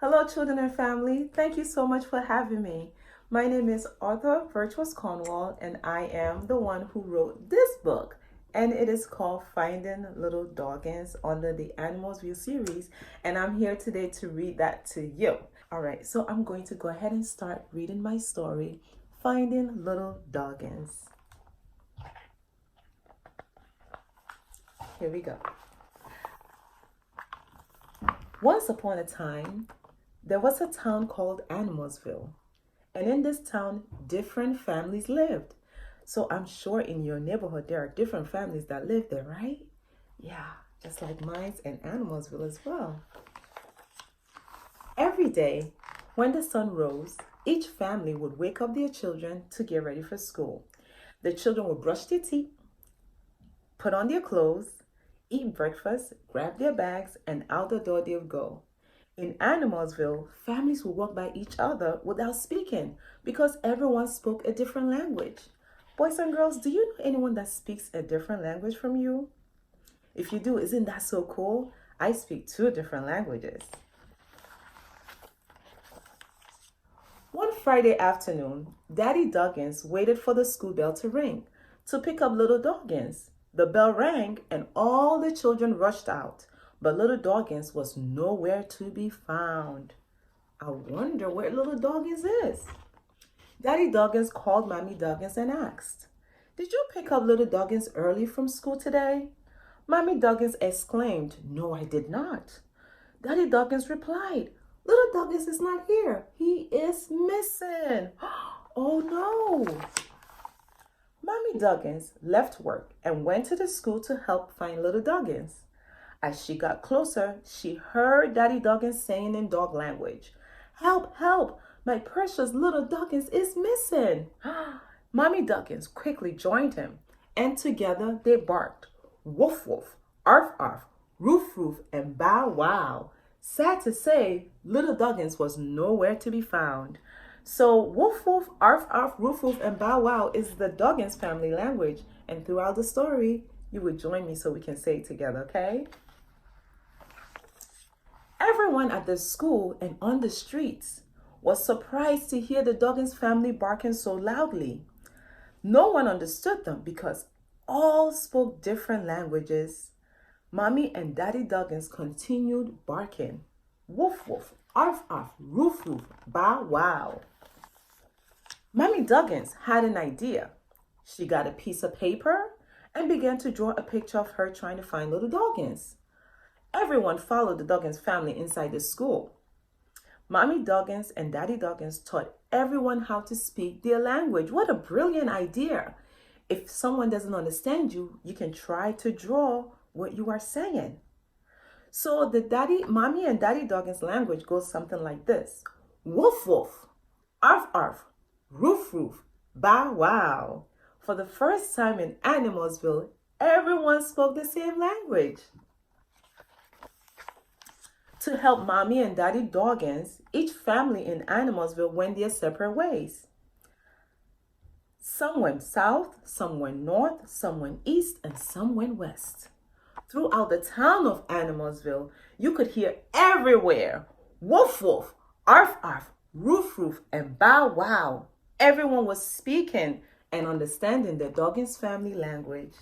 Hello, children and family. Thank you so much for having me. My name is Author Virtuous Cornwall, and I am the one who wrote this book. And it is called Finding Little Doggins under the Animalsville series. And I'm here today to read that to you. All right, so I'm going to go ahead and start reading my story, Finding Little Doggins. Here we go. Once upon a time, there was a town called Animalsville. And in this town, different families lived. So I'm sure in your neighborhood, there are different families that live there, right? Yeah, just like mine and Animalsville as well. Every day, when the sun rose, each family would wake up their children to get ready for school. The children would brush their teeth, put on their clothes, eat breakfast, grab their bags, and out the door they would go. In Animalsville, families would walk by each other without speaking because everyone spoke a different language. Boys and girls, do you know anyone that speaks a different language from you? If you do, isn't that so cool? I speak 2 different languages. One Friday afternoon, Daddy Doggins waited for the school bell to ring to pick up little Doggins. The bell rang and all the children rushed out. But little Doggins was nowhere to be found. I wonder where little Doggins is. Daddy Doggins called Mommy Doggins and asked, "Did you pick up little Doggins early from school today?" Mommy Doggins exclaimed, "No, I did not." Daddy Doggins replied, "Little Doggins is not here. He is missing." Oh no. Mommy Doggins left work and went to the school to help find little Doggins. As she got closer, she heard Daddy Doggins saying in dog language, "Help, help, my precious little Doggins is missing." Mommy Doggins quickly joined him, and together they barked, "Woof, woof, arf, arf, roof, roof, and bow, wow." Sad to say, little Doggins was nowhere to be found. So woof, woof, arf, arf, roof, roof, and bow, wow is the Doggins family language, and throughout the story, you would join me so we can say it together, okay? Everyone at the school and on the streets was surprised to hear the Doggins family barking so loudly. No one understood them because all spoke different languages. Mommy and Daddy Doggins continued barking. Woof woof, arf arf, roof roof, bow wow. Mommy Doggins had an idea. She got a piece of paper and began to draw a picture of her trying to find little Doggins. Everyone followed the Doggins family inside the school. Mommy Doggins and Daddy Doggins taught everyone how to speak their language. What a brilliant idea. If someone doesn't understand you, you can try to draw what you are saying. So the Mommy and Daddy Doggins language goes something like this. Woof woof, arf arf, roof roof, bow wow. For the first time in Animalsville, everyone spoke the same language. To help Mommy and Daddy Doggins, each family in Animalsville went their separate ways. Some went south, some went north, some went east, and some went west. Throughout the town of Animalsville, you could hear everywhere, woof woof, arf arf, roof roof, and bow wow. Everyone was speaking and understanding the Doggins family language.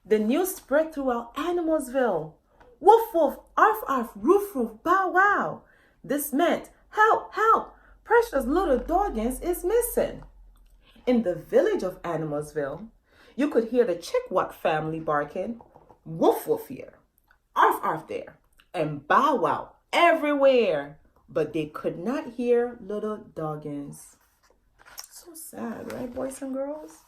The news spread throughout Animalsville. Woof woof, arf arf, roof roof, bow wow. This meant, help, help, precious little Doggins is missing. In the village of Animalsville, you could hear the Chickwat family barking, woof woof here, arf arf there, and bow wow everywhere. But they could not hear little Doggins. So sad, right, boys and girls?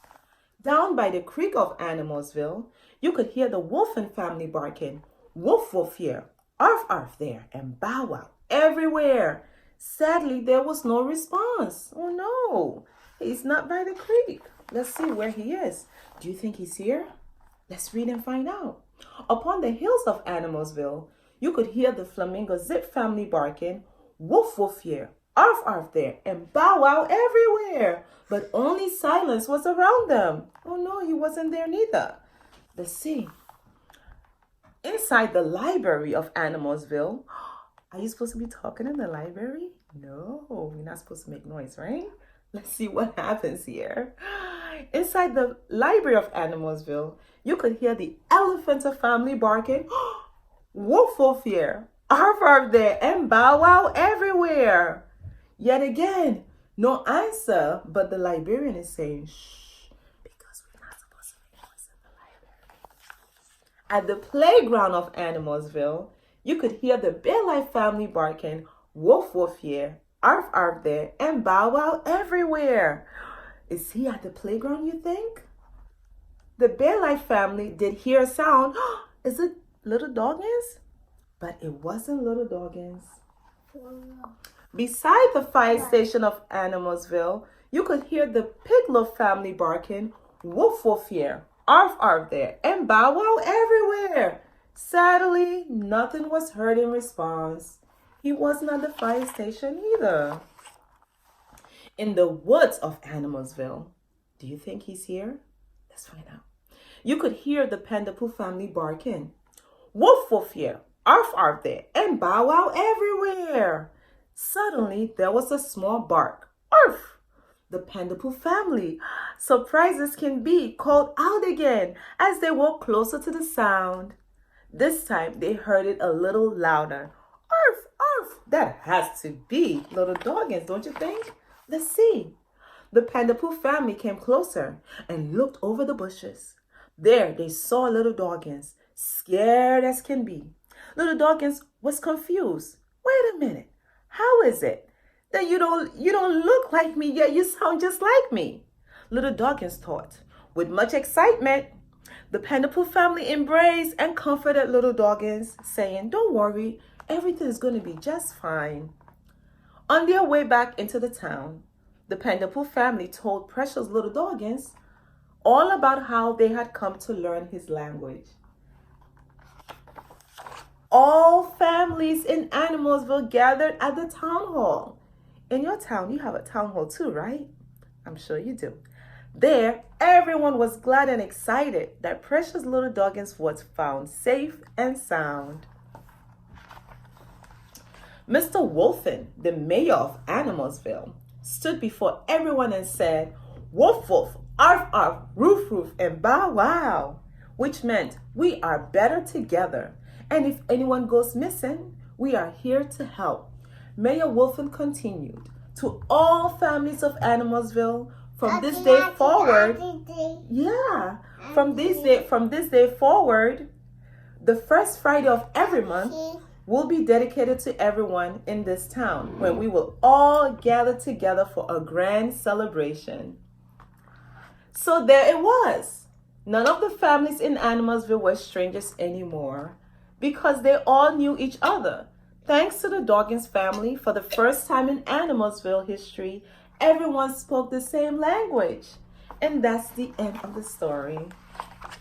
Down by the creek of Animalsville, you could hear the Wolfen family barking, woof woof here, arf arf there, and bow wow everywhere. Sadly, there was no response. Oh no, he's not by the creek. Let's see where he is. Do you think he's here? Let's read and find out. Upon the hills of Animalsville, you could hear the Flamingo Zip family barking, woof woof here, arf arf there, and bow wow everywhere. But only silence was around them. Oh no, he wasn't there neither. Let's see. Inside the library of Animalsville, Are you supposed to be talking in the library? No, you're not supposed to make noise, right? Let's see what happens here. Inside the library of Animalsville, you could hear the elephant family barking, woof woof here, arf arf there, and bow wow everywhere. Yet again, no answer, but the librarian is saying, shh, because we're not supposed to make noise in the library. At the playground of Animalsville, you could hear the Bear Life family barking, woof woof here, arf arf there, and bow wow everywhere. Is he at the playground, you think? The Bear Life family did hear a sound. Is it little Doggins? But it wasn't little Doggins. Beside the fire station of Animalsville, you could hear the Piglet family barking, woof woof here, arf arf there, and bow wow everywhere. Sadly, nothing was heard in response. He wasn't at the fire station either. In the woods of Animalsville, do you think he's here? Let's find out. You could hear the Pendapoo family barking, woof woof here, arf arf there, and bow wow everywhere. Suddenly, there was a small bark. Arf! The Pendapoo family, surprised as can be, called out again as they walked closer to the sound. This time, they heard it a little louder. Arf! Arf! That has to be little Doggins, don't you think? Let's see. The Pendapoo family came closer and looked over the bushes. There, they saw little Doggins, scared as can be. Little Doggins was confused. Wait a minute. How is it that you don't look like me, yet you sound just like me? Little Doggins thought. With much excitement, the Pendapoo family embraced and comforted little Doggins, saying, "Don't worry, everything is going to be just fine." On their way back into the town, the Pendapoo family told precious little Doggins all about how they had come to learn his language. All families in Animalsville gathered at the town hall. In your town, you have a town hall too, right? I'm sure you do. There, everyone was glad and excited that precious little Doggins was found safe and sound. Mr. Wolfen, the mayor of Animalsville, stood before everyone and said, "Woof woof, arf arf, roof roof, and bow wow," which meant we are better together. And if anyone goes missing, we are here to help. Mayor Wolfen continued, "To all families of Animalsville, from this day forward, from this day forward, the first Friday of every month will be dedicated to everyone in this town, when we will all gather together for a grand celebration." So there it was. None of the families in Animalsville were strangers anymore, because they all knew each other. Thanks to the Doggins family, for the first time in Animalsville history, everyone spoke the same language. And that's the end of the story.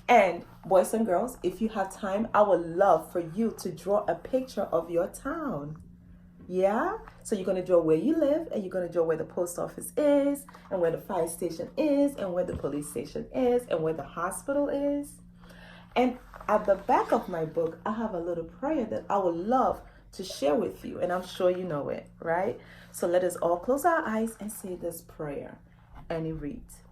And boys and girls, if you have time, I would love for you to draw a picture of your town. Yeah? So you're going to draw where you live, and you're going to draw where the post office is, and where the fire station is, and where the police station is, and where the hospital is. And at the back of my book, I have a little prayer that I would love to share with you. And I'm sure you know it, right? So let us all close our eyes and say this prayer. And it reads,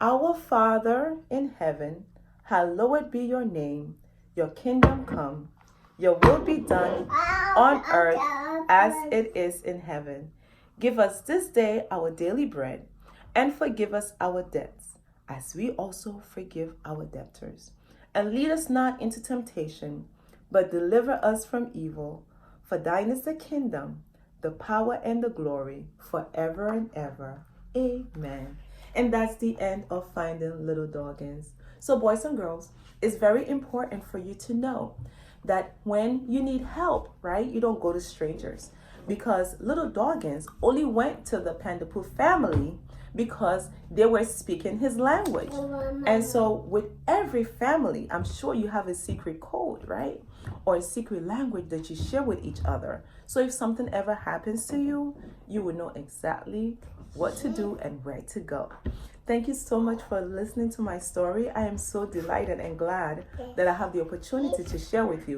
"Our Father in heaven, hallowed be your name. Your kingdom come. Your will be done on earth as it is in heaven. Give us this day our daily bread, and forgive us our debts, as we also forgive our debtors. And lead us not into temptation, but deliver us from evil. For thine is the kingdom, the power, and the glory, forever and ever. Amen." And that's the end of Finding Little Doggins. So boys and girls, it's very important for you to know that when you need help, right, you don't go to strangers. Because little Doggins only went to the Pendapoo family because they were speaking his language. And so with every family, I'm sure you have a secret code, right? Or a secret language that you share with each other. So if something ever happens to you, you will know exactly what to do and where to go. Thank you so much for listening to my story. I am so delighted and glad that I have the opportunity to share with you.